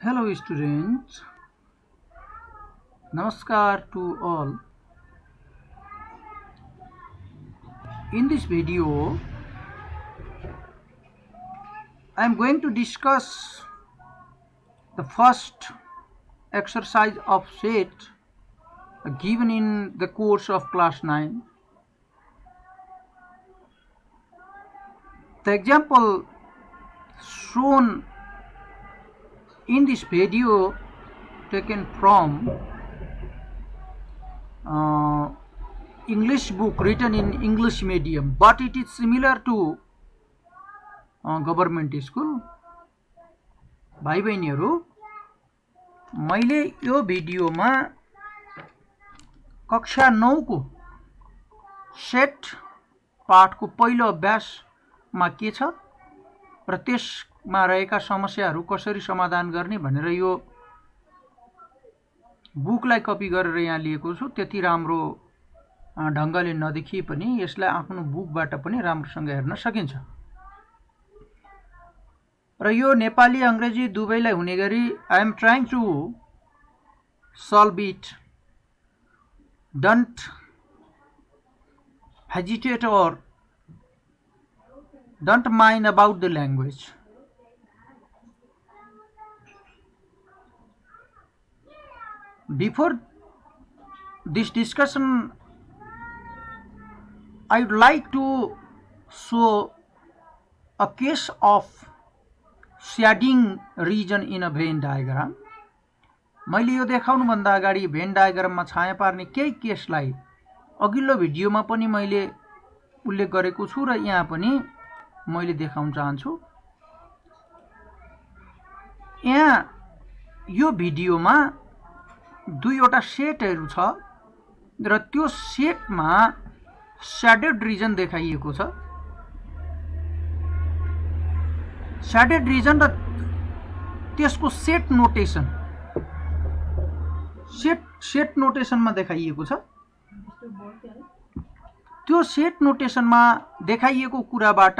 Hello students, Namaskar to all. In this video, I am going to discuss the first exercise of set given in the course of class 9. The example shown in this video taken from English book written in English medium, but it is similar to government school. भाइ बहिनीहरू, मैले यो भिडियोमा कक्षा 9 को set पाठको पहिलो अभ्यासमा के छ र त्यसमा रहेका समस्याहरू कसरी समाधान गर्ने भनेर यो बुकलाई कपी गरेर यहाँ लिएको छु। त्यति राम्रो ढंगले नदेखिए पनि यसलाई आफ्नो बुकबाट पनि राम्रोसँग हेर्न सकिन्छ र यो नेपाली अंग्रेजी दुवैलाई हुने गरी I am trying to solve it. Don't hesitate or don't mind about the language. Before this discussion, I would like to show a case of shading region in a Venn diagram. मैले यो देखाउनु भन्दा अगाडि van डायग्राममा छाया पार्ने केही केसलाई अघिल्लो भिडियोमा पनि मैले उल्लेख गरेको छु र यहाँ पनि मैले देखाउन चाहन्छु। यहाँ यो भिडियोमा दुईवटा सेटहरू छ र त्यो सेटमा शेडेड रिजन देखाइएको छ। शेडेड रिजन र त्यसको सेट नोटेसन सेट नोटेसनमा देखाइएको छ। त्यो सेट नोटेसनमा देखाइएको कुराबाट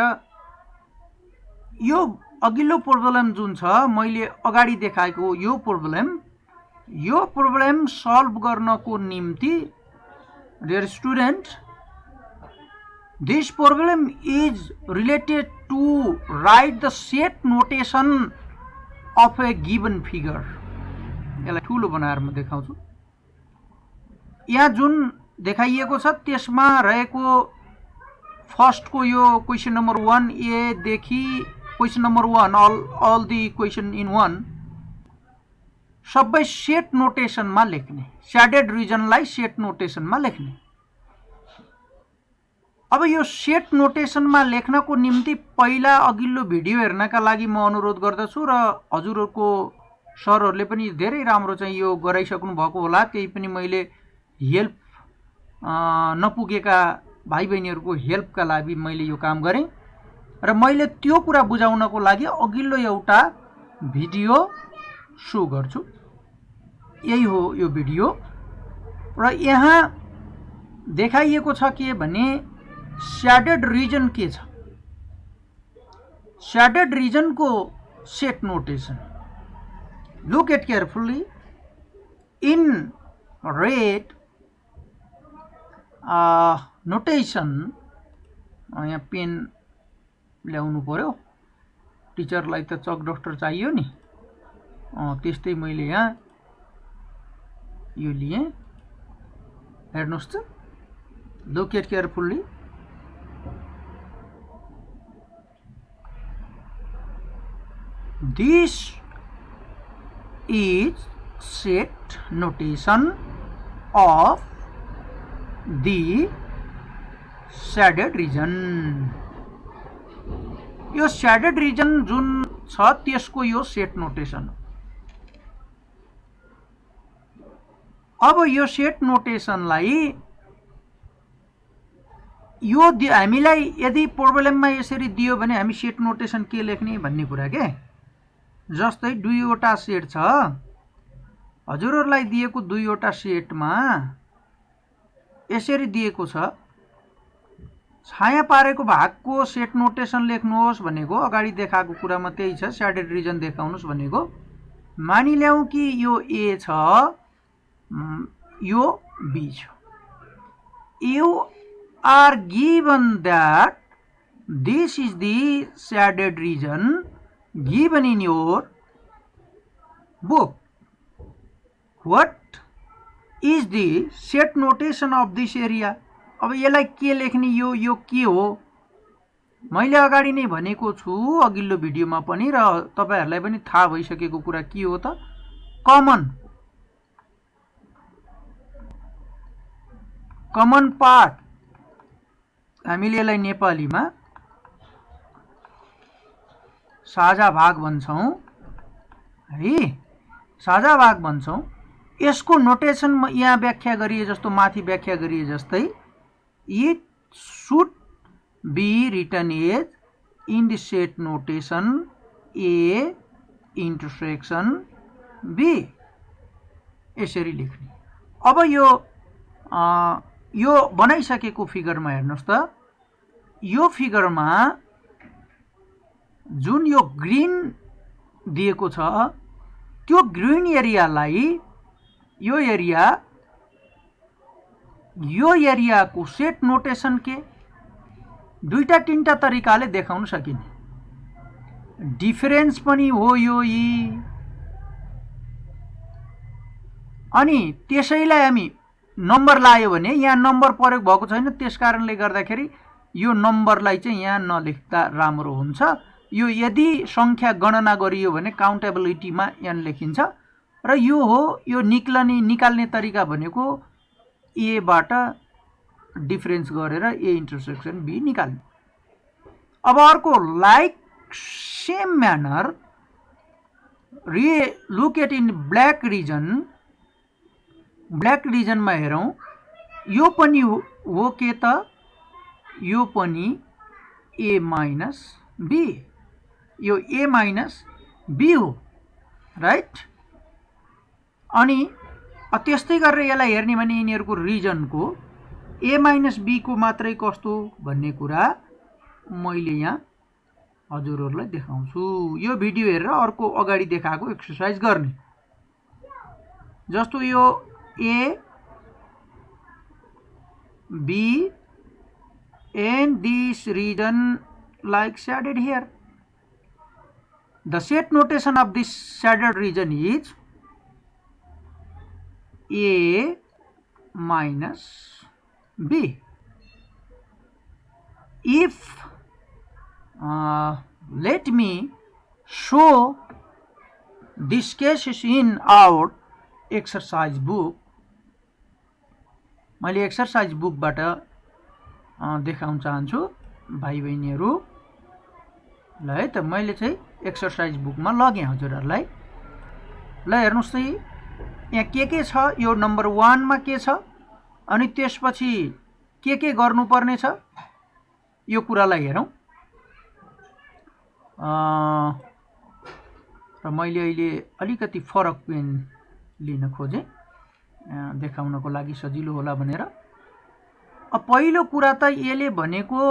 यो अघिल्लो प्रब्लम जुन छ मैले अगाडि देखाएको यो प्रब्लम सल्भ गर्नको निम्ति dear student, this problem is related to write the set notation of a given figure. यसलाई ठूलो बनाएर म देखाउँछु। यहाँ जुन देखाइएको छ त्यसमा रहेको फर्स्ट को यो क्वेशन नम्बर 1A देखि question number 1 all the question in 1 सबै सेट नोटेसनमा लेख्ने, शेडेड रिजनलाई सेट नोटेसनमा लेख्ने। अब यो सेट नोटेसनमा लेख्नको निम्ति पहिला अघिल्लो भिडियो हेर्नका लागि म अनुरोध गर्दछु र हजुरहरुको सरहरुले पनि धेरै राम्रो चाहिँ यो गराइसक्नु भएको होला। त्यही पनि मैले हेल्प नपुगेका भाइ बहिनीहरुको हेल्पका लागि मैले यो काम गरे र मैले त्यो कुरा बुझाउनको लागि अघिल्लो एउटा भिडियो शो गर्छु। यही हो यो भिडियो र यहाँ देखाइएको छ के भने शेडेड रिजन के छ। शेडेड रिजन को set notation, look at carefully in red notation। यहाँ पेन ल्याउनु पर्यो, टिचरलाई त चक डस्टर चाहियो नि, त्यस्तै मैले यहाँ यो लिए। हेर्नुस् त, look at carefully। This is set notation of the shaded region। यो shaded region जुन छ त्यसको यो सेट नोटेसन। अब यो सेट नोटेसनलाई यो हामीलाई यदि प्रब्लममा यसरी दियो भने हामी सेट नोटेसन के लेख्ने भन्ने कुरा के। जस्तै दुईवटा सेट छ, हजुरहरुलाई दिएको दुईवटा सेटमा यसरी दिएको छ, छाया पारेको भागको सेट नोटेसन लेख्नुहोस् भनेको अगाडि देखाएको कुरामा त्यही छ, शेडेड रिजन देखाउनुस् भनेको। मानिल्याउँ कि यो ए छ, यो बी छ। You are given that this is the shaded region given in your book. What is the set notation of this area? अब यसलाई के लेख्ने, यो के हो? मैले अगाडि नै भनेको छु अघिल्लो भिडियोमा पनि, र तपाईहरुलाई पनि थाहा भइसकेको कुरा के हो त, कमन पार्ट। हामीले यसलाई नेपालीमा साझा भाग भन्छौं है, साझा भाग भन्छौं। यसको नोटेसन यहाँ व्याख्या गरिए जस्तो, माथि व्याख्या गरिए जस्तै, it should be written as in the set notation A intersection B, यसरी लेख्ने। अब यो बनाइसकेको फिगरमा हेर्नुस् त, यो फिगरमा जुन यो ग्रीन दिएको छ, त्यो ग्रीन एरियालाई यो एरियाको सेट नोटेसन के दुईटा तीनटा तरिकाले देखाउन सकिने। डिफरेन्स पनि हो यो यी, अनि त्यसैलाई हामी नम्बर लायो भने यहाँ नम्बर प्रयोग भएको छैन, त्यसकारणले गर्दाखेरि यो नम्बरलाई चाहिँ यहाँ नलेख्दा राम्रो हुन्छ। यो यदि संख्या गणना गरियो भने काउन्टेबिलिटीमा यहाँ लेखिन्छ, र यो हो यो निकाल्ने तरिका भनेको ए बाट डिफरेन्स गरेर ए इन्टरसेक्सन बी निकाल्ने। अब अर्को like same manner look at in black रिजनमा हेरौं, यो पनि हो के त, यो पनि ए माइनस बी, यो ए माइनस बी हो, राइट। अनि त्यस्तै गरेर यसलाई हेर्ने भने यिनीहरूको रिजनको ए माइनस बी को मात्रै कस्तो भन्ने कुरा मैले यहाँ हजुरहरूलाई देखाउँछु। यो भिडियो हेरेर अर्को अगाडि देखाएको एक्सरसाइज गर्ने, जस्तो यो A, B, and this region like shaded here. The set notation of this shaded region is A minus B. If let me show this case is in our exercise book. मैले exercise बुकबाट देखाउन चाहन्छु भाइ बहिनीहरु। ल है त, मैले चाहिँ exercise बुकमा लगे हजुरहरुलाई। ल हेर्नुस् त, यहाँ के छ, यो नम्बर 1 मा के छ, अनि त्यसपछि के गर्नुपर्ने छ, यो कुरालाई हेरौं। र मैले अहिले अलिकति फरक पेन लिन खोजे देखाउनको लागि सजिलो होला भनेर। पहिलो कुरा त यसले भनेको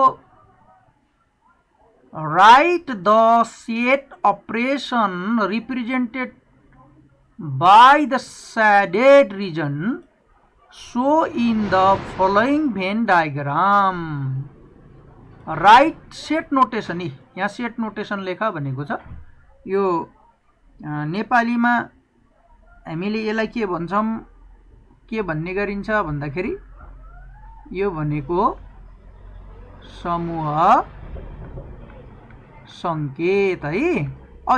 right the set operation represented by the shaded region so in the following van diagram. Right set notation, यहाँ सेट नोटेसन लेखा भनेको छ। यो नेपालीमा हामीले यसलाई के भन्छौं, के भन्ने गरिन्छ भन्दाखेरि, यो भनेको समूह संकेत है।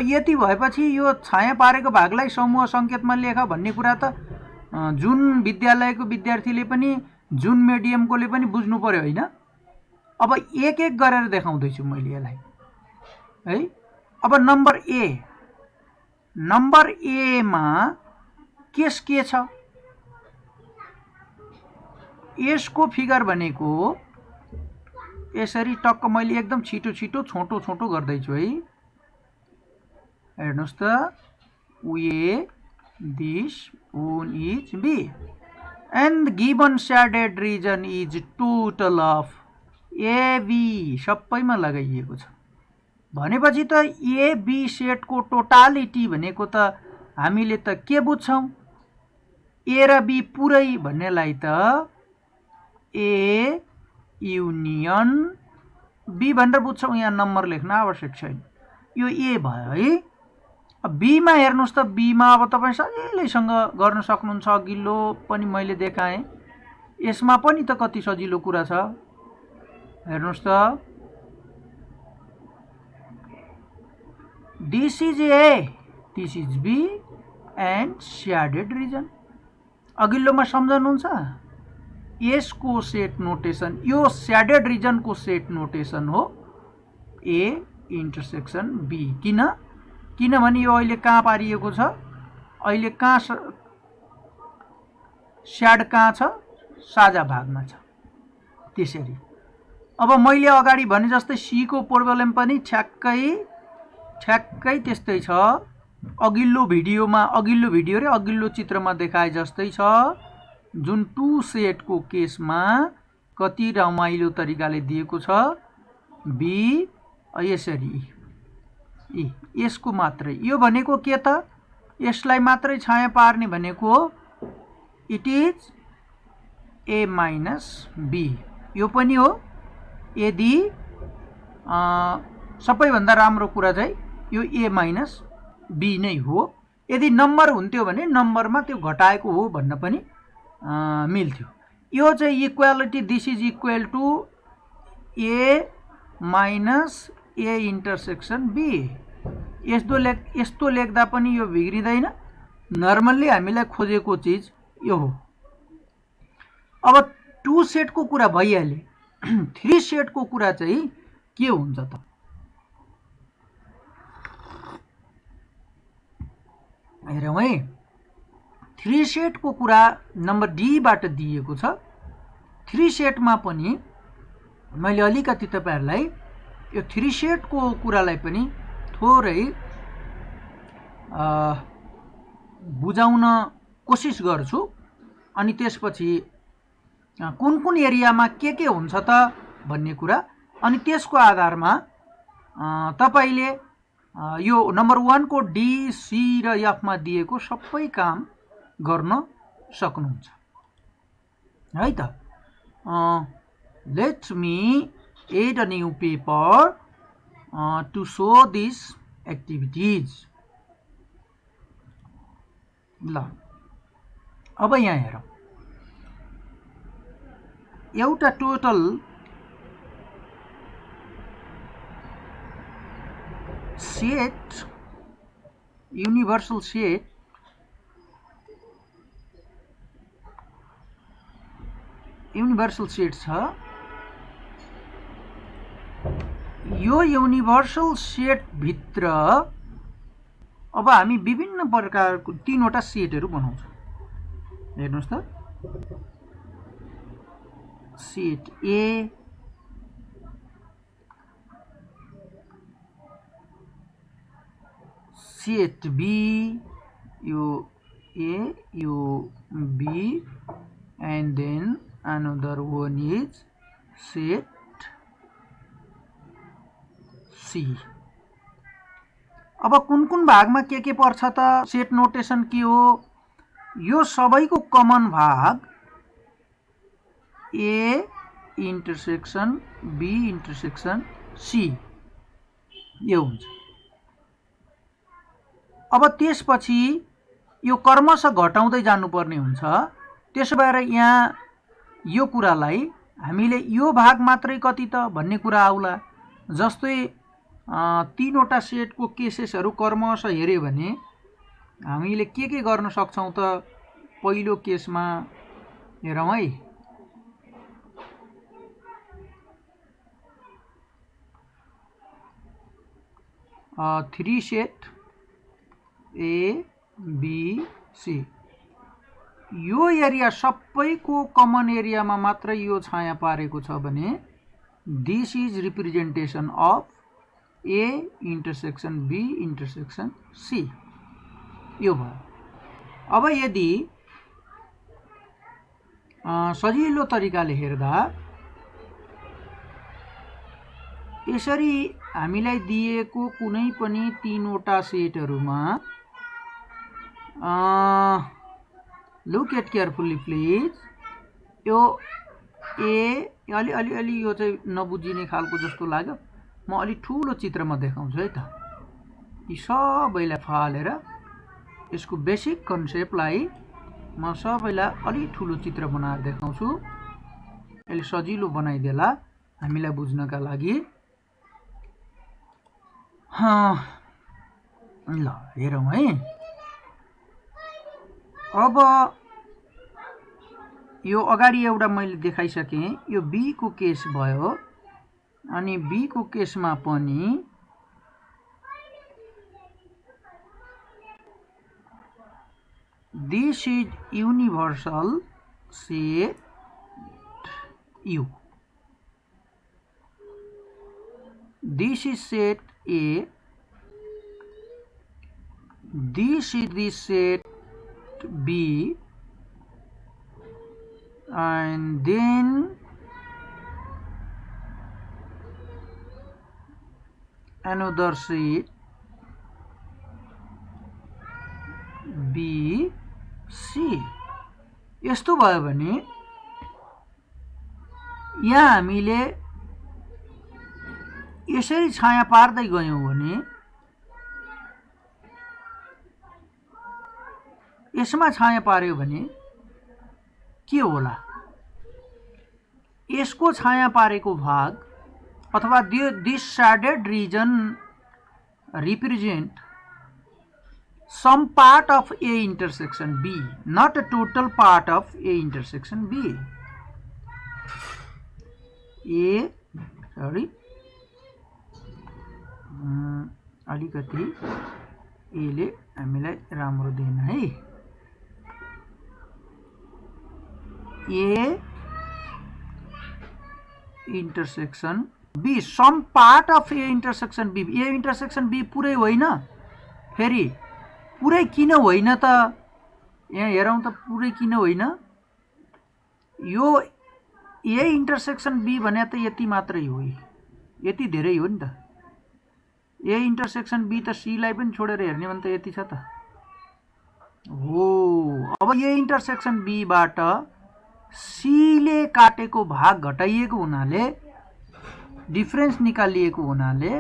यति भएपछि यो छाया पारेको भागलाई समूह संकेतमा लेख भन्ने कुरा त जुन विद्यालयको विद्यार्थीले पनि जुन मिडियमकोले पनि बुझ्नु पर्यो हैन। अब एक गरेर देखाउँदै छु मैले यसलाई है। अब नम्बर ए मा केस के छ, यसको फिगर भनेको यसरी टक्क मैले एकदम छिटो छोटो गर्दै छु है। हेर्नुस् त, ए this one is B and given shaded region is total of AB सबैमा लगाइएको छ भनेपछि त AB सेट को टोटालिटी भनेको त हामीले त के बुझ्छौँ, ए र बी पुरै भन्नेलाई त ए युनियन बी भनेर बुझ्छौँ। यहाँ नम्बर लेख्न आवश्यक छैन। यो ए भयो है। बीमा हेर्नुहोस् त, बीमा अब तपाईँ सजिलैसँग गर्न सक्नुहुन्छ। अघिल्लो पनि मैले देखाएँ, यसमा पनि त कति सजिलो कुरा छ। हेर्नुहोस् त, this is A, this is B and shaded region. अघिल्लोमा सम्झनुहुन्छ? यसको सेट नोटेसन, यो स्याडेड रिजनको सेट नोटेसन हो ए इन्टरसेक्सन बी। किनभने यो अहिले कहाँ पारिएको छ, अहिले कहाँ स्याड कहाँ छ, साझा भागमा छ। त्यसरी अब मैले अगाडि भने जस्तै सी को प्रोब्लम पनि ठ्याक्कै त्यस्तै छ। अघिल्लो भिडियो र अघिल्लो चित्रमा देखाए जस्तै छ। जुन टु सेटको केसमा कति रमाइलो तरिकाले दिएको छ, बी यसरी यसको मात्रै। यो भनेको के त, यसलाई मात्रै छाया पार्ने भनेको it is A minus B. यो पनि हो। यदि सबैभन्दा राम्रो कुरा चाहिँ यो ए माइनस बी नै हो। यदि नम्बर हुन्थ्यो भने नम्बरमा त्यो घटाएको हो भन्न पनि मिल्थ्यो। यो चाहिँ equality, this is equal to A minus A intersection B. यस्तो लेख्दा पनि यो बिग्रिँदैन। नर्मल्ली हामीलाई खोजेको चिज यो हो। अब टु सेटको कुरा भइहाल्यो। थ्री सेटको कुरा चाहिँ के हुन्छ त? हेरौँ है। थ्री सेटको कुरा नम्बर डीबाट दिएको छ। थ्री सेटमा पनि मैले अलिकति तपाईहरुलाई यो थ्री सेटको कुरालाई पनि थोरै बुझाउन कोसिस गर्छु। अनि त्यसपछि कुन एरियामा के हुन्छ त भन्ने कुरा, अनि त्यसको आधारमा तपाईले यो नम्बर 1 को डी, सी र एफ मा दिएको सबै काम गर्न सक्नुहुन्छ है त। Let me add a new paper to show these activities. ल अब यहाँ हेरौँ। एउटा टोटल सेट, युनिभर्सल सेट छ। यो युनिभर्सल सेट भित्र अब हामी विभिन्न प्रकारको तीनवटा सेटहरू बनाउँछौँ। हेर्नुस् त, सेट ए, सेट बी, यो ए, यो be, and then another one is set C. अब कुन भागमा के पर्छ त? सेट नोटेसन के हो? यो सबैको कमन भाग A intersection B intersection C यो हुन्छ। अब त्यसपछि यो क्रमशः घटाउँदै जानुपर्ने हुन्छ। त्यसो भएर यहाँ यो कुरालाई हामीले यो भाग मात्रै कति त भन्ने कुरा आउला। जस्तै तीनवटा सेटको केसेसहरू क्रमशः हेर्यो भने हामीले के गर्न सक्छौं त? पहिलो केसमा हेरौँ है। Three set A B C, यो एरिया सबैको कमन एरियामा मात्र यो छाया पारेको छ भने this is representation of A intersection B intersection C यो भयो। अब यदि सजिलो तरिकाले हेर्दा यसरी हामीलाई दिएको कुनै पनि तीनवटा सेटहरुमा लुक एट केयरफुल्ली प्लिज। यो ए अलि यो चाहिँ नबुझिने खालको जस्तो लाग्यो। म अलि ठुलो चित्रमा देखाउँछु है त। यी सबैलाई फालेर यसको बेसिक कन्सेप्टलाई म सबैलाई अलि ठुलो चित्र बनाएर देखाउँछु। यसले सजिलो बनाइदेला हामीलाई बुझ्नका लागि। ल हेरौँ है। अब यो अगाडि एउटा मैले देखाइसकेँ, यो बी को केस भयो। अनि बी को केसमा पनि this is universal set U. This is set A. This is the set B. And then another set B, C. यस्तो भयो भने यहाँ हामीले यसरी छाया पार्दै गयौं भने यसमा छाया पार्यो भने के होला? यसको छाया पारेको भाग अथवा this shaded region represent some part of A intersection B, not a total part of A intersection B. अलिकति एले हामीलाई राम्रो दिएन है। A intersection B, some part of A intersection B. A intersection B पुरै होइन। फेरि पुरै किन होइन त? यहाँ हेरौँ त पुरै किन होइन। यो A intersection B भने त यति मात्रै हो, यति धेरै हो नि त। A intersection B त C लाई पनि छोडेर हेर्ने भने त यति छ त हो। अब A intersection B बाट C ले काटेको भाग घटाइएको हुनाले, डिफरेन्स निकालिएको हुनाले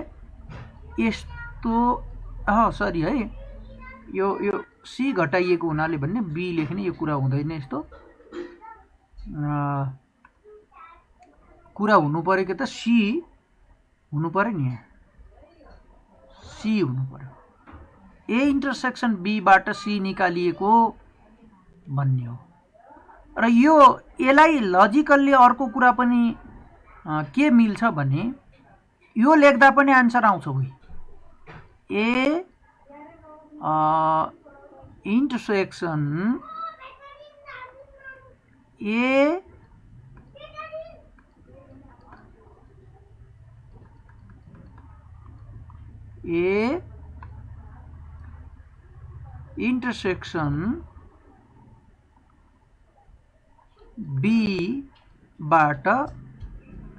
यस्तो सरी है, यो C घटाइएको हुनाले भन्ने B लेख्ने यो कुरा हुँदैन। यस्तो कुरा हुनु पर्यो त C हुनु पर्यो नि, यहाँ C हुनु पर्यो। A intersection B बाट C निकालिएको भन्ने हो। र यो यसलाई लजिकल्ली अर्को कुरा पनि के मिल्छ भने यो लेख्दा पनि आन्सर आउँछ उही। A intersection A intersection B बाट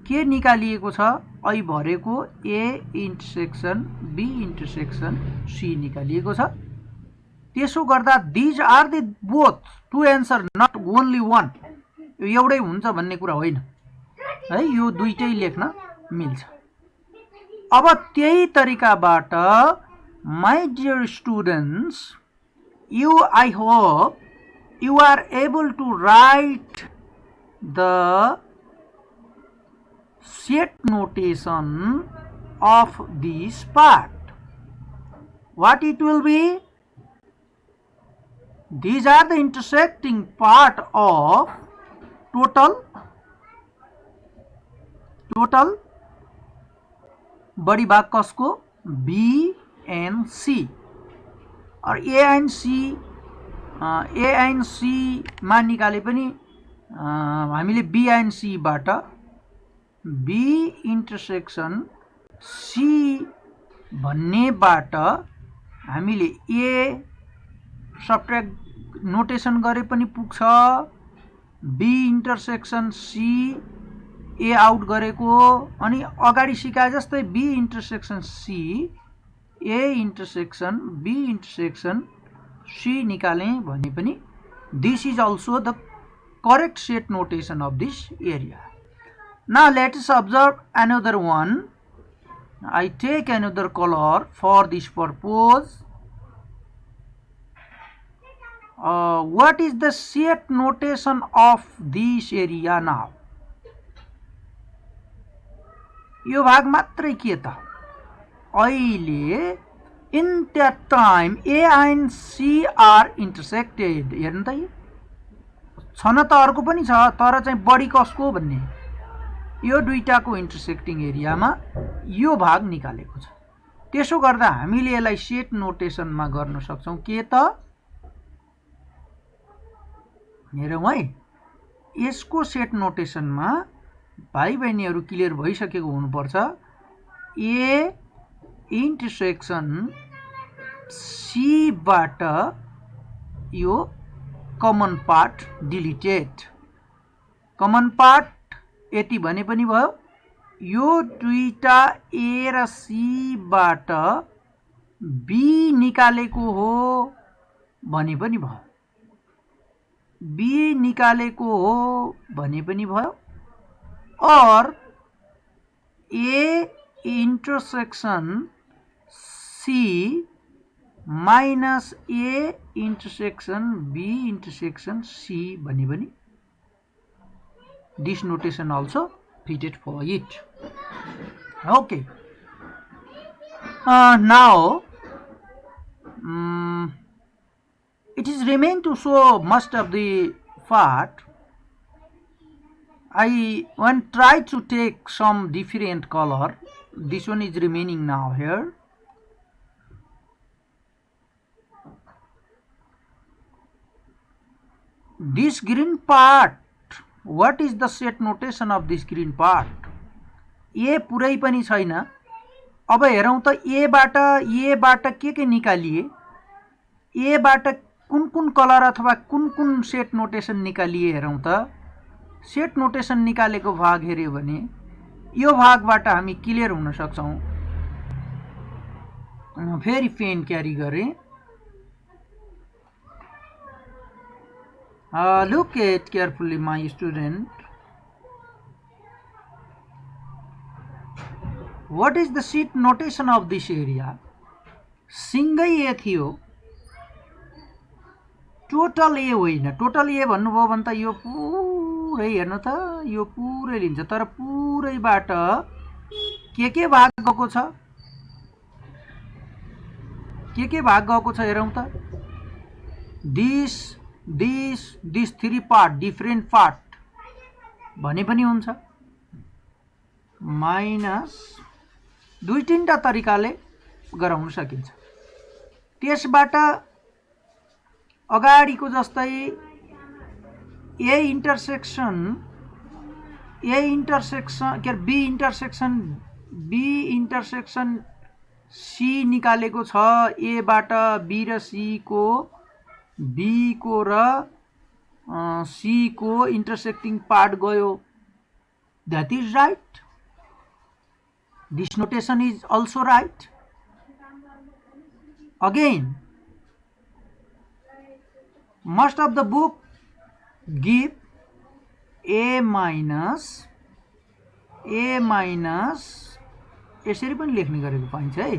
के निकालिएको छ? आई भरेको A intersection B intersection C निकालिएको छ। त्यसो गर्दा these are the both to answer, not only one. यो एउटै हुन्छ भन्ने कुरा होइन है, यो दुईटै लेख्न मिल्छ। अब त्यही तरिकाबाट my dear students, I hope you are able to write the set notation of this part. What it will be? These are the intersecting part of total बड़ी भाग कसको? B and C। और A and C मा निकाले पनि हामीले B and C बाट B intersection C भन्ने बाट हामीले A सब्ट्र्याक्ट नोटेसन गरे पनि पुग्छ। B intersection C A out गरेको, अनि अगाडि सिकाए जस्तै B intersection C A intersection B intersection C निकालेँ भने पनि this is also the correct set notation of this area. Now let us observe another one. I take another color for this purpose. What is the set notation of this area now? यो भाग मात्रै के त अहिले in that time A and C are intersected. हेर्नु त छन त अर्को पनि छ तर चाहिँ बढी कसको भन्ने यो दुईटाको इन्टरसेक्टिङ एरियामा यो भाग निकालेको छ। त्यसो गर्दा हामीले यसलाई सेट नोटेसनमा गर्न सक्छौं के त हेरौँ है। यसको सेट नोटेसनमा भाइ बहिनीहरु क्लियर भइसकेको हुनुपर्छ। ए इन्टरसेक्सन सी बाट यो common part deleted. Common part यति भने पनि भयो। यो दुईटा ए र सी बाट बी निकालेको हो भने पनि भयो। बी निकालेको हो भने पनि भयो। और A intersection C minus A intersection B intersection C भने पनि this notation also fitted for it. Okay. Now it is remain to show most of the part. I want try to take some different color. This one is remaining now here. This green part, what is the set notation of this green part? A पुरै पनि छैन। अब हेरौं त ए बाट के निकालिए, ए बाट कुन कुन कलर अथवा कुन कुन सेट नोटेसन निकालिए हेरौं त। सेट नोटेसन निकालेको भाग हेर्यो भने यो भागबाट हामी क्लियर हुन सक्छौं। फेरि पेन क्यारी गरे। Look at carefully my student. What is the sheet notation of this area? सिंगै ए थियो, टोटल ए होइन। टोटल ए भन्नुभयो भने त यो पुरै हेर्नु त यो पुरै लिन्छ। तर पुरैबाट के भाग गएको छ, के भाग गएको छ हेरौं त। This three part different part भने पनि हुन्छ। माइनस दुई तीनटा तरिकाले गराउन सकिन्छ। त्यसबाट अगाडिको जस्तै ए इंटरसेक्शन के बी इंटरसेक्शन सी निकालेको छ। ए बाट बी र सी को, बी को र सी को इंटरसेक्टिंग पार्ट गयो। That is right. This notation is also right. Again, most of the book give A minus यसरी पनि लेख्ने गरेको पाइन्छ है।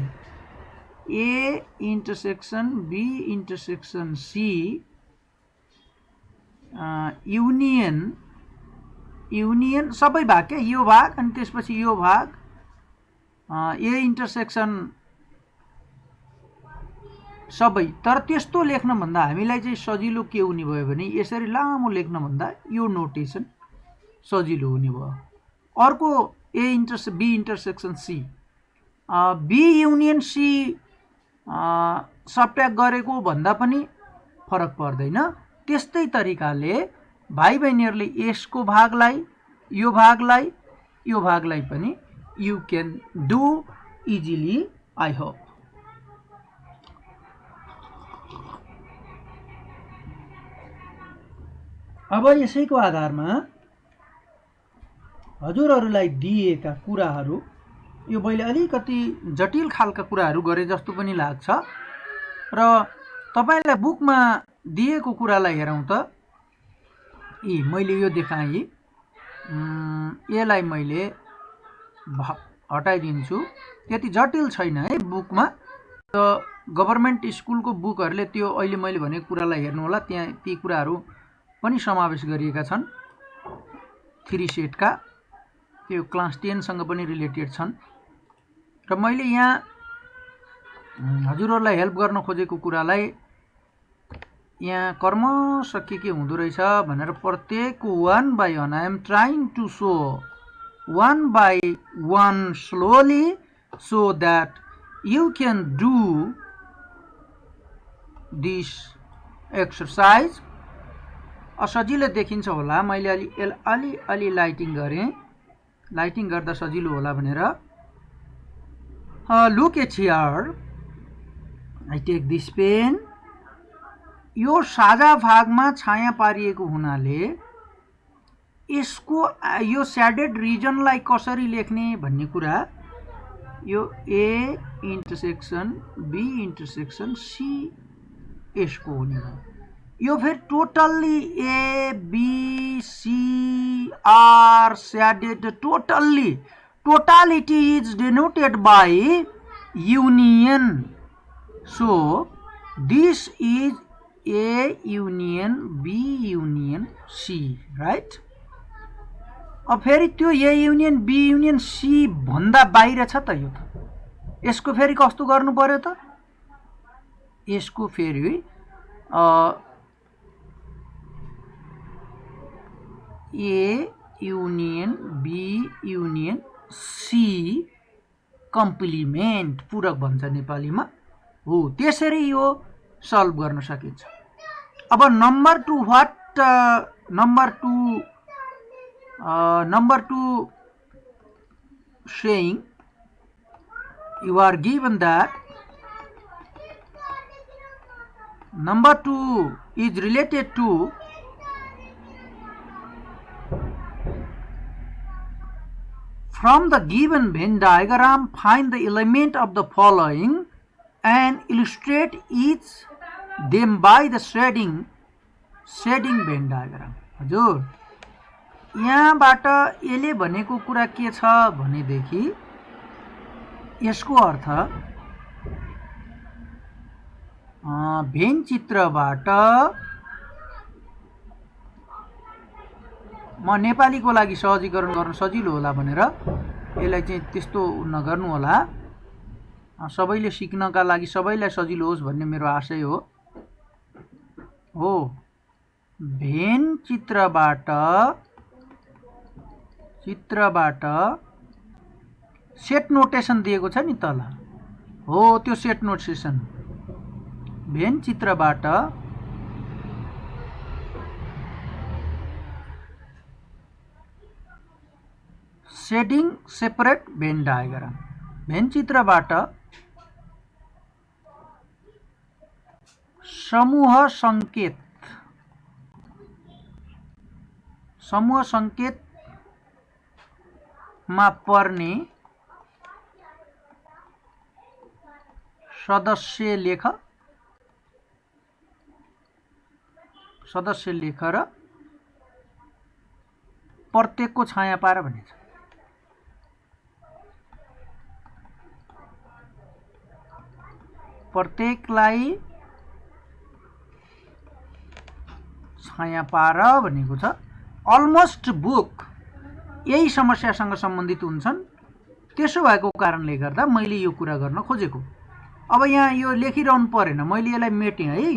A intersection B intersection C union सबै भाग के यो भाग अनि त्यसपछि यो भाग A इंटरसेक्शन सबै। तर त्यस्तो लेख्न भन्दा हामीलाई चाहिँ सजिलो के हुने भयो भने यसरी लामो लेख्न भन्दा यो नोटेसन सजिलो हुने भयो। अर्को B intersection C, B union C subtract गरेको भन्दा पनि फरक पर्दैन। त्यस्तै तरिकाले भाइ बहिनीहरुले यसको भागलाई यो भागलाई पनि you can do easily, I hope. अब यसैको आधारमा हजुरहरुलाई दिएका कुराहरु, यो मैले अलिकति जटिल खालका कुराहरु गरे जस्तो पनि लाग्छ र तपाईलाई बुकमा दिएको कुरालाई हेरौँ त। मैले यो देखाएँ, यसलाई मैले हटाइदिन्छु। त्यति जटिल छैन है बुकमा। त गभर्नमेन्ट स्कुलको बुकहरूले त्यो अहिले मैले भनेको कुरालाई हेर्नु होला, त्यहाँ ती कुराहरू पनि समावेश गरिएका छन्। 3 सेटका त्यो क्लास 10 सँग पनि रिलेटेड छन्। र मैले यहाँ हजुरहरूलाई हेल्प गर्न खोजेको कुरालाई यहाँ कर्मश के हुँदो रहेछ भनेर प्रत्येक one by one I am trying to show one by one slowly so that you can do this exercise. सजिलो देखिन्छ होला। मैले अलि लाइटिङ गरेँ, लाइटिङ गर्दा सजिलो होला भनेर। Look at here. I take this pen. यो साझा भागमा छाया पारिएको हुनाले यसको यो शेडेड रिजनलाई कसरी लेख्ने भन्ने कुरा यो A intersection B intersection C यसको हुने हो। यो फेरि totally A B C R shaded totality is denoted by union. So this is A union B union C, right? अब फेरि त्यो A union B union C भन्दा बाहिर छ त यो त। यसको फेरि कस्तो गर्नु पर्यो त? यसको फेरि A union B union C complement, पूरक भन्छ नेपालीमा हो। त्यसरी यो सल्भ गर्न सकिन्छ। अब number 2 saying you are given that number 2 is related to from the given Venn diagram find the element of the following and illustrate each them by the shading Venn diagram. हजुर यहाँबाट यसले भनेको कुरा के छ भनेदेखि यसको अर्थ भेन चित्रबाट म नेपालीको लागि सहजीकरण गर्न सजिलो होला भनेर यसलाई चाहिँ त्यस्तो नगर्नु होला। सबैले सिक्नका लागि सबैलाई सजिलो होस् भन्ने मेरो आशय हो। भेन चित्रबाट सेट नोटेसन दिएको छ नि तल, हो त्यो सेट नोटेसन। भेन चित्रबाट shading separate Venn diagram. Venn चित्रबाट समूह संकेतमा पर्ने सदस्य लेख र प्रत्येकको छाया पार भनिन्छ। प्रत्येकलाई छाया पार भनेको छ। अलमोस्ट बुक यही समस्यासँग सम्बन्धित हुन्छन्। त्यसो भएको कारणले गर्दा मैले यो कुरा गर्न खोजेको। अब यहाँ यो लेखिरहनु परेन, मैले यसलाई मेटेँ है।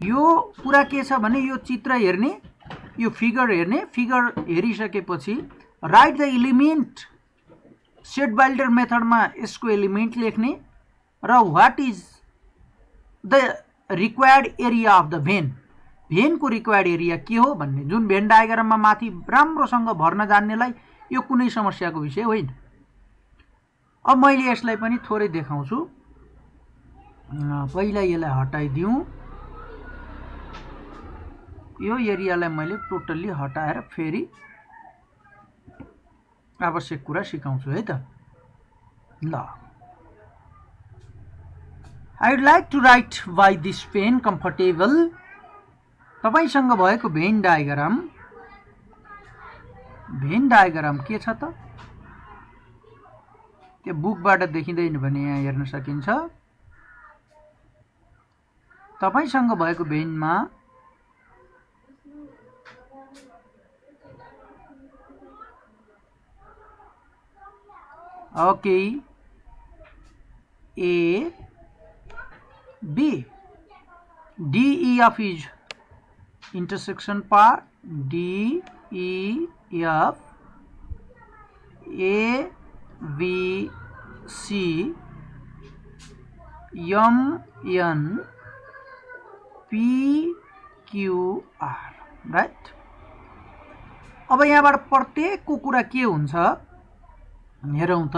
यो कुरा के छ भने यो चित्र हेर्ने, यो फिगर हेर्ने, फिगर हेरिसकेपछि राइट द एलिमेन्ट सेडवाइल्डर मेथडमा यसको एलिमेन्ट लेख्ने र what is the required area of the भेनको रिक्वायर्ड एरिया के हो भन्ने, जुन भेन डायग्राममा माथि राम्रोसँग भर्न जान्नेलाई यो कुनै समस्याको विषय होइन। अब मैले यसलाई पनि थोरै देखाउँछु। पहिला यसलाई हटाइदिउँ। यो एरियालाई मैले टोटल्ली हटाएर फेरि आवश्यक कुरा सिकाउँछु है त। ल I would like to write by this pen comfortable. तपाईसँग भएको भेन डायग्राम के छ त? त्यो बुकबाट देखिँदैन भने यहाँ हेर्न सकिन्छ। तपाईसँग भएको भेनमा okay A B D E F is intersection part D E F A B C M N P Q R right. अब यहाँबाट प्रत्येकको कुरा के हुन्छ हेरौँ त।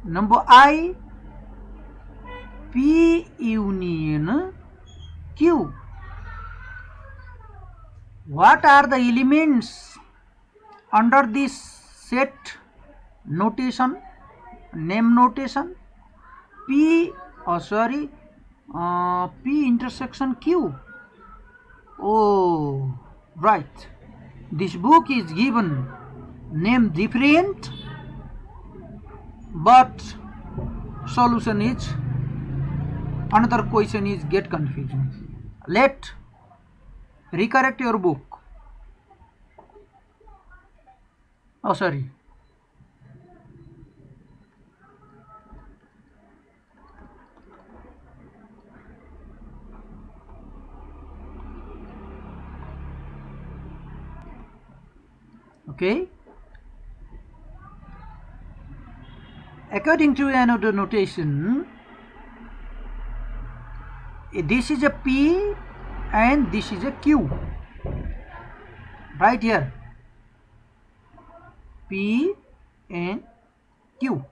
Number I P union Q. What are the elements under this set notation, name notation? P intersection Q. Oh, right. This book is given name different, but solution is another question is get confusing. Let recorrect your book. Oh, sorry. Okay. According to another notation, this is a P and this is a Q. Right here. P and Q.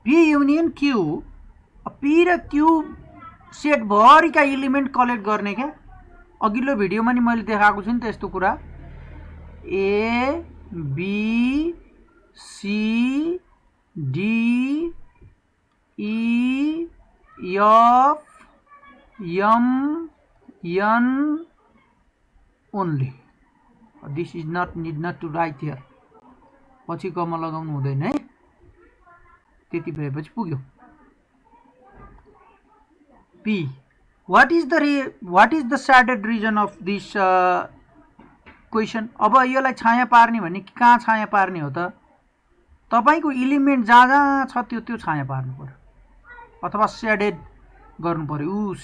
P union Q. P र Q set भरिका element collect गर्ने क्या। अघिल्लो भिडियोमा नि मैले देखाएको छु नि त्यस्तो कुरा। A B C D E F M N only. This is not need not to write here. पछि कमा लगाउनु हुँदैन है। त्यति भएपछि पुग्यो। P. What is the shaded region of this question? अब यसलाई छाया पार्ने भने कहाँ छाया पार्ने हो त? तपाईको एलिमेन्ट जहाँ छ त्यो छाया पार्नु पर्यो अथवा शेडेड गर्नु पर्यो।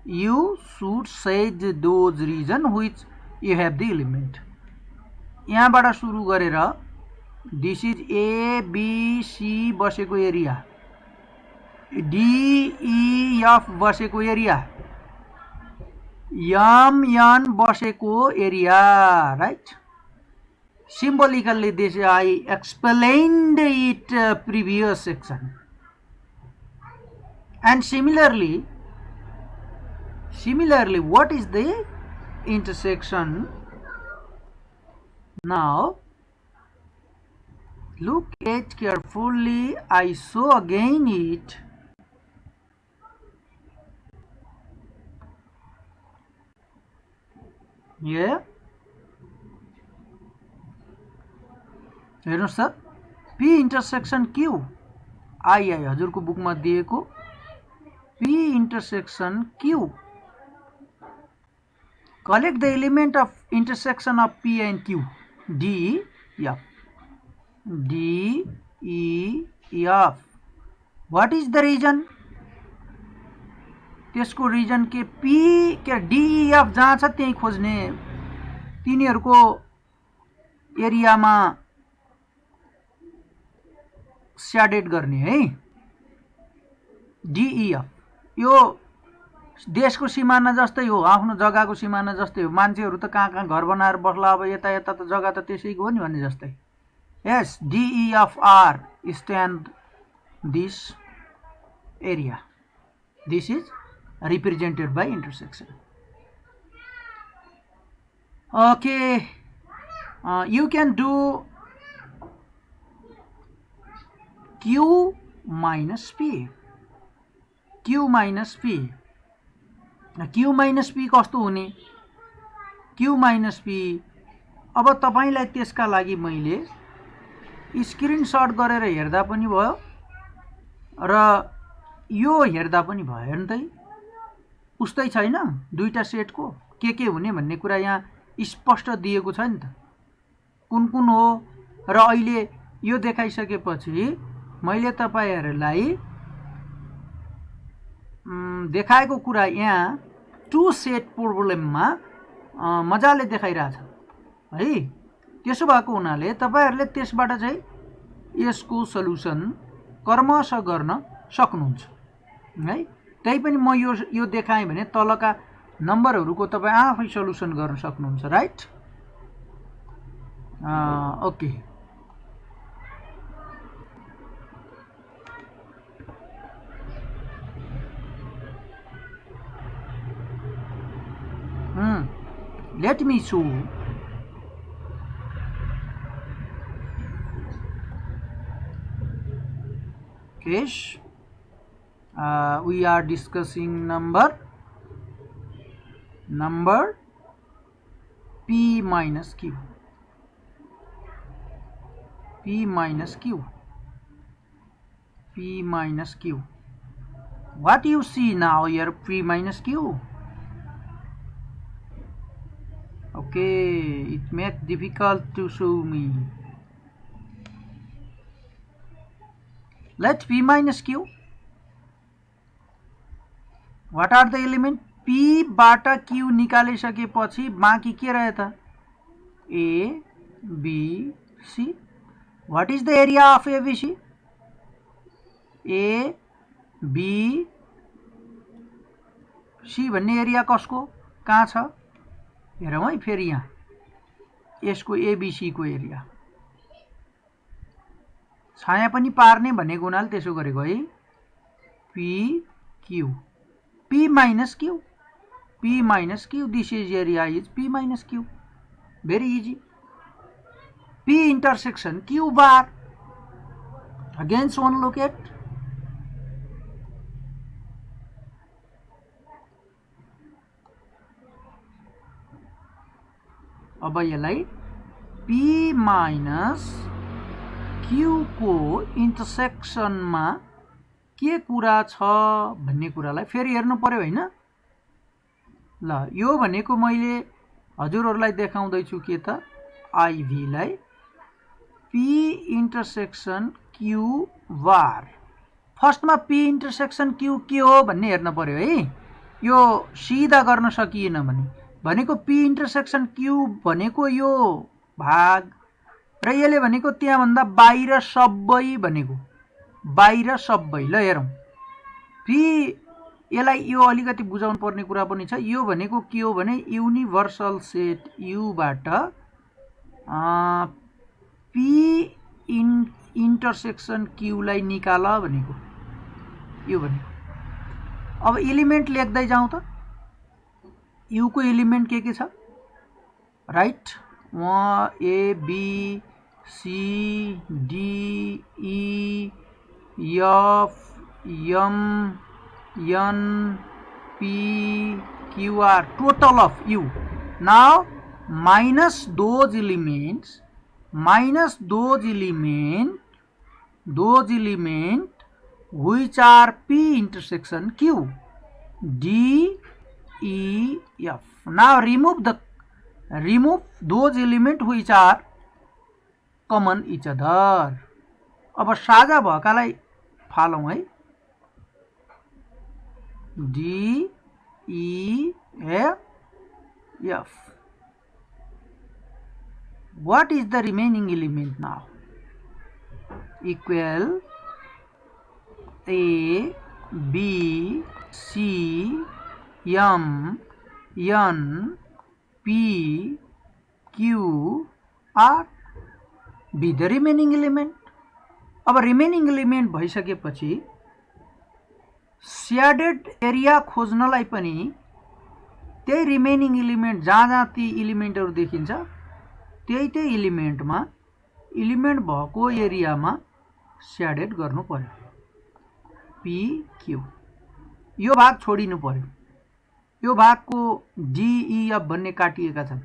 You should shade those region which you have the element. यहाँबाट सुरु गरेर this is A B C बसेको एरिया, D E F बसेको एरिया, M N बसेको area, right? Symbolically this I explained it previous section. And similarly what is the intersection? Now look at carefully. I show again it. Yeah. हेर्नुस् त P intersection Q I हजुरको बुकमा दिएको P intersection Q. Collect the element of intersection of P and Q. D F. D E F. What is the region? त्यसको reason के P के D E F जहाँ छ त्यही खोज्ने। तिनीहरुको एरियामा शेडेड गर्ने है। D E F यो देशको सिमाना जस्तै हो, आफ्नो जग्गाको सिमाना जस्तै हो। मान्छेहरु त कहाँ घर बनाएर बस्ला, अब यता यता त जग्गा त त्यसैको हो नि भन्ने जस्तै। Yes, D E F R stand this area. This is represented by intersection. Okay, you can do Q minus P, Q minus P. Q minus P कस्तो हुने, क्यू माइनस पी। अब तपाईलाई त्यसका लागि मैले स्क्रिनशट गरेर हेर्दा पनि भयो र यो हेर्दा पनि भयो नि त, उस्तै छैन दुईटा सेटको के हुने भन्ने कुरा यहाँ स्पष्ट दिएको छ नि त, कुन कुन हो। र अहिले यो देखाइसकेपछि मैले तपाईहरुलाई देखाएको कुरा यहाँ टु सेट प्रब्लममा मजाले देखाइरहेछ है। त्यसो भएको हुनाले तपाईहरुले त्यसबाट चाहिँ यसको सल्युसन क्रमशः गर्न सक्नुहुन्छ है। त्यही पनि म यो देखाएँ भने तलका नम्बरहरुको तपाई आफै सल्युसन गर्न सक्नुहुन्छ, right. Okay, let me show. Case we are discussing number p minus q, p minus q, p minus q. What you see now here, p minus q? Okay, it makes difficult to show me. Let p minus q. What are the element? P बाट q निकालिसकेपछि बाँकी के रह्यो त? A, B, C. What is the area of ABC? A, B, C भन्ने area कसको कहाँ छ? हेरौँ है फेरि यहाँ यसको ABC को एरिया छाया पनि पार्ने भनेको हुनाले त्यसो गरेको है। P, Q, P minus Q, P minus Q. This is area is P minus Q. Very easy. P intersection Q bar. Again one look at. अब यसलाई P minus Q को इंटरसेक्शन मा के कुरा छ भन्ने कुरालाई फेरि हेर्नु पर्यो हैन। ल यो भनेको मैले हजुरहरुलाई देखाउँदै छु के त IV लाई P इंटरसेक्शन Q बार। फर्स्टमा P इंटरसेक्शन Q के हो भन्ने हेर्न पर्यो है। यो सिधा गर्न सकिएन भनेको P इंटरसेक्शन Q भनेको यो भाग र यसले भनेको त्यहाँ भन्दा बाहिर सबै भनेको बाहिर सबै। ल हेरौं P यसलाई यो अलिकति बुझाउनु पर्ने कुरा पनि छ। यो भनेको के हो भने युनिभर्सल सेट U बाट P इंटरसेक्शन Q लाई निकाल भनेको यो भनेको। अब एलिमेन्ट लेख्दै जाउँ त U को एलिमेन्ट के छ right. A B C D E F M N P Q R, total of U. Now minus those elements which are P intersection Q, D E F. Now remove those elements which are common each other. अब साझा भएकालाई फालौं है। D E F. What is the remaining element now? Equal A B C M N P Q R be the remaining element. अब remaining element भइसकेपछि shaded area खोज्नलाई पनि त्यही remaining element जहाँ ती एलिमेन्टहरु देखिन्छ त्यही एलिमेन्टमा एलिमेन्ट भएको एरियामा स्याडेड गर्नु पर्यो। PQ यो भाग छोडिनु पर्यो। यो भागको DEF भन्ने काटिएका छन्।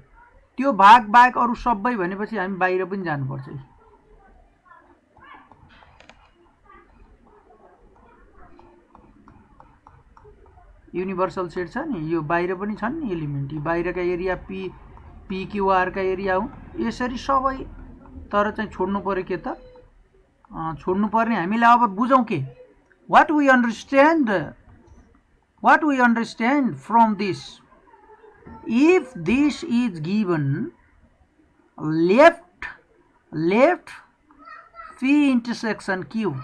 त्यो भाग बाहेक अरु सबै भनेपछि हामी बाहिर पनि जानुपर्छ। युनिभर्सल सेट छ नि, यो बाहिर पनि छन् नि एलिमेन्ट। यो बाहिरका एरिया PQR का एरिया हो। यसरी सबै तर चाहिँ छोड्नु पर्यो। के त छोड्नु पर्ने हामीले अब बुझौं के what we understand from this. If this is given, left P intersection Q,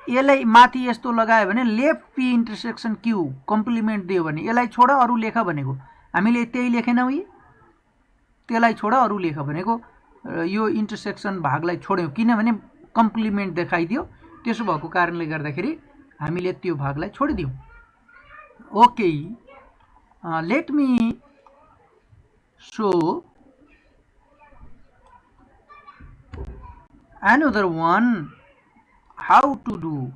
यसलाई माथि यस्तो लगायो भने left P intersection Q complement दियो भने यसलाई छोड अरु लेख भनेको हामीले त्यही लेखेनौ। त्यसलाई छोड अरु लेख भनेको यो इन्टरसेक्सन भागलाई छोड्यौ किनभने कम्प्लिमेन्ट देखाइदियो। त्यसो भएको कारणले गर्दाखेरि हामीले त्यो भागलाई छोडिदियौ। Okay, let me show another one how to do.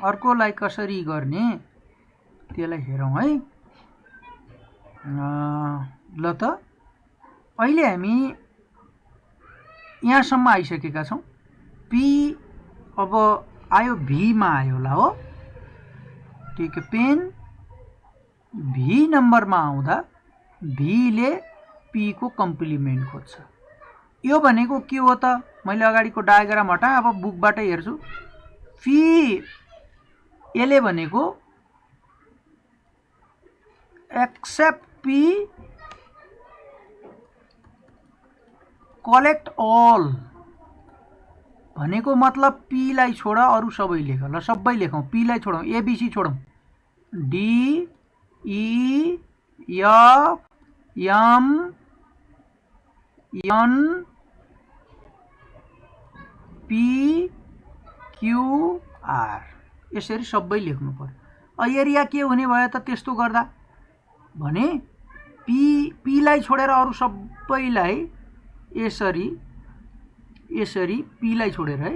अर्कोलाई कसरी गर्ने त्यसलाई हेरौं है। ल त अहिले हामी यहाँसम्म आइसकेका छौं। P अब आयो V मा आयो होला हो। ठीक है, पेन V नम्बरमा आउँदा V ले P को कम्प्लिमेन्ट खोज्छ। यो भनेको के हो त? मैले अगाडिको डायग्राम हटाएँ, अब बुकबाटै हेर्छु। P यसले भनेको एक्सेप्ट P कलेक्ट अल भनेको मतलब P लाई छोड अरु सबै लेख। ल सबै लेखौं। P लाई छोडौं, ABC छोडौं, D E F M N P Q R यसरी सबै लेख्नु पर्यो। एरिया के हुने भयो त त्यस्तो गर्दा भने P लाई छोडेर अरु सबैलाई यसरी P लाई छोडेर है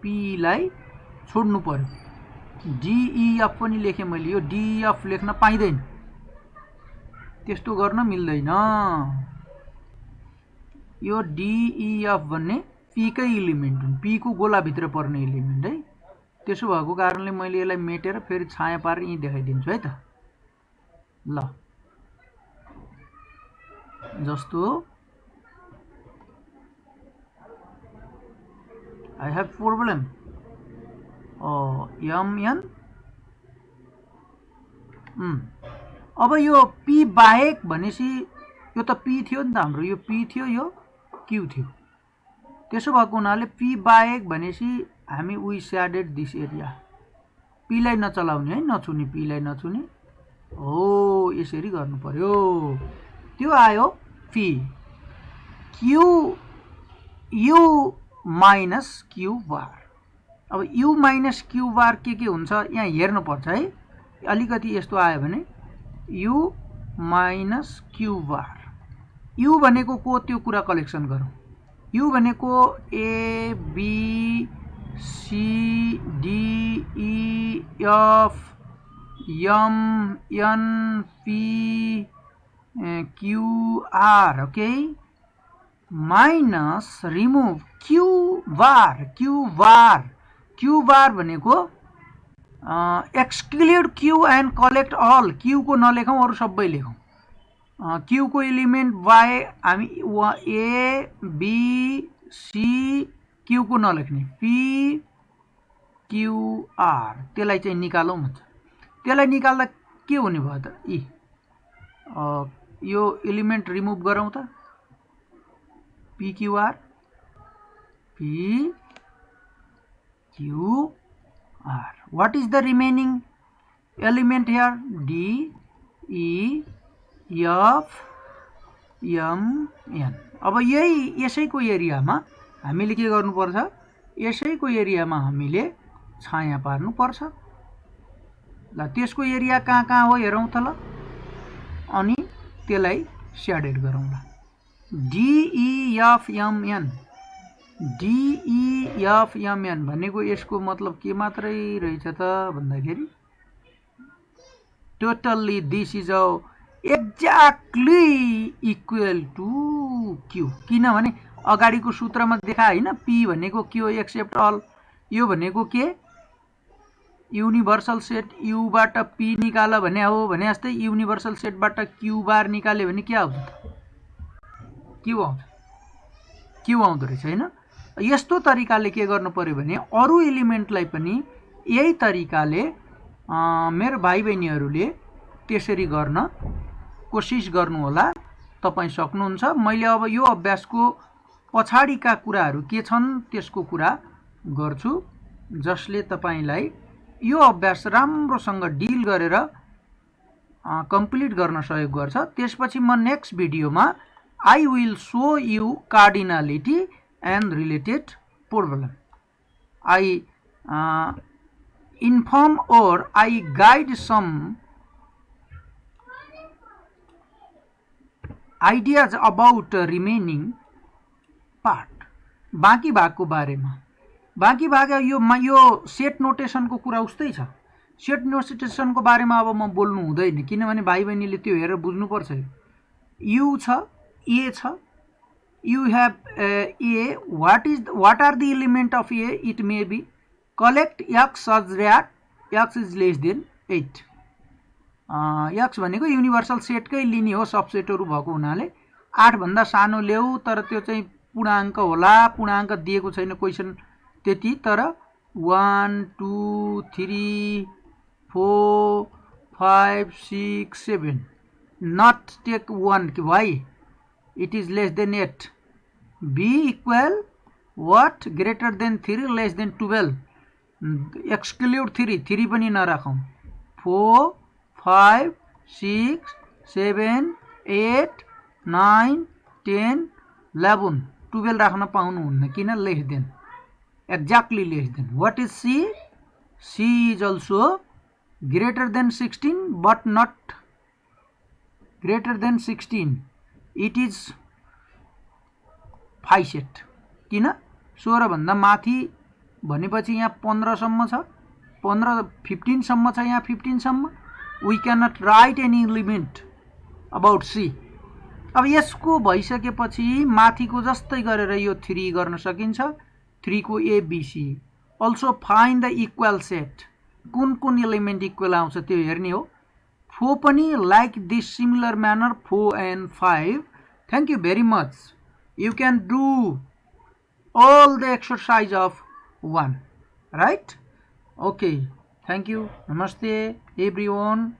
P लाई छोड्नु पर्यो। DEF पनि लेखे मैले। यो DEF लेख्न पाइदैन, त्यस्तो गर्न मिल्दैन। यो DEF भन्ने P कै एलिमेन्ट हुन्, P को गोला भित्र पर्ने एलिमेन्ट है। त्यसो भएको कारणले मैले यसलाई मेटेर फेरि छाया पारेर यही देखाइदिन्छु है त। ल जस्तो I have problem MN अब यो P बाहेक भनेसी यो त P थियो नि त हाम्रो, यो P थियो, यो Q थियो। त्यसो भएको हुनाले P बाहेक भनेसी हामी we shaded this area. P लाई नचलाउने है, नछुने, P लाई नछुने हो, यसरी गर्नु पर्यो। त्यो आयो P। Q U minus Q बार। अब U माइनस Q बार के हुन्छ यहाँ हेर्नु पर्छ है। अलिकति यस्तो आयो भने U माइनस Q बार। U भनेको को त्यो कुरा कलेक्सन गरौँ। U भनेको A B C D E F M N P Q R okay minus remove Q bar भनेको exclude Q and collect all. Q को नलेखौं अरु सबै लेखौं। Q को एलिमेन्ट बाई हामी A B C Q को नलेख्ने P Q R त्यसलाई चाहिँ निकालौं भन्छ। त्यसलाई निकाल्दा के हुने भयो त? यो एलिमेन्ट रिमुभ गरौं त। PQR what is the remaining element here? D E F M N। अब यही यसैको एरियामा हामीले के गर्नु पर्छ? यसैको एरियामा हामीले छाया पार्नु पर्छ। ल त्यसको एरिया कहाँ हो हेरौं त ल। अनि त्यसलाई स्याडेड गरौँला। DEFMN DEFMN भनेको यसको मतलब के मात्रै रहेछ त भन्दाखेरि totally this is exactly equal to Q. किनभने अगाडिको सूत्रमा देखा होइन, पी भनेको क्यू एक्सेप्ट अल, यो भनेको के युनिभर्सल सेट युबाट पी निकाल भने हो, भने जस्तै युनिभर्सल सेटबाट क्यू बार निकाल्यो भने के आउँछ त क्यू आउँछ, क्यू आउँदो रहेछ होइन। यस्तो तरिकाले के गर्नु पर्यो भने अरू एलिमेन्टलाई पनि यही तरिकाले मेरो भाइ बहिनीहरूले त्यसरी गर्न कोसिस गर्नु होला, तपाईँ सक्नुहुन्छ। मैले अब यो अभ्यासको पछाडिका कुराहरू के छन् त्यसको कुरा गर्छु, जसले तपाईँलाई यो अभ्यास राम्रोसँग डिल गरेर कम्प्लिट गर्न सहयोग गर्छ। त्यसपछि म नेक्स्ट भिडियोमा I will show you cardinality and related problem. I inform or I guide some ideas about remaining part. बाँकी भागको बारेमा, बाँकी भाग यो सेट नोटेसनको कुरा उस्तै छ। सेट नोटेसनको बारेमा अब म बोल्नु हुँदैन, किनभने भाइ बहिनीले त्यो हेरेर बुझ्नुपर्छ। यु छ, ए छ, you have a, what are the element of a? It may be collect x such that x is less than 8. x भनेको युनिभर्सल सेटकै लिने हो, सबसेटहरू भएको हुनाले 8 भन्दा सानो ल्याऊ, तर त्यो चाहिँ पूर्णाङ्क होला, पूर्णाङ्क दिएको छैन क्वेसन त्यति, तर 1 2 3 4 5 6 7 not take 1, why? It is less than 8. B equal what? Greater than 3, less than 12. Exclude 3, 3 पनि नराखौँ। 4 5 6 7 8 9 10 11 12 राख्न पाउनुहुन्न, किन? Less than, exactly less than. What is C? C is also greater than 16 but not greater than 16. It is 5 set, किन? 16 भन्दा माथि भनेपछि यहाँ 15 सम्म छ, 15 सम्म छ, यहाँ 15 सम्म। We cannot write any element about C. अब यसको भइसकेपछि माथिको जस्तै गरेर यो 3 गर्न सकिन्छ, 3 को ABC। Also find the equal set, कुन कुन एलिमेन्ट इक्वल आउँछ त्यो हेर्ने हो। 4 पनि like this similar manner, 4 and 5. Thank you very much. You can do all the exercise of 1, right? Okay, thank you. Namaste everyone.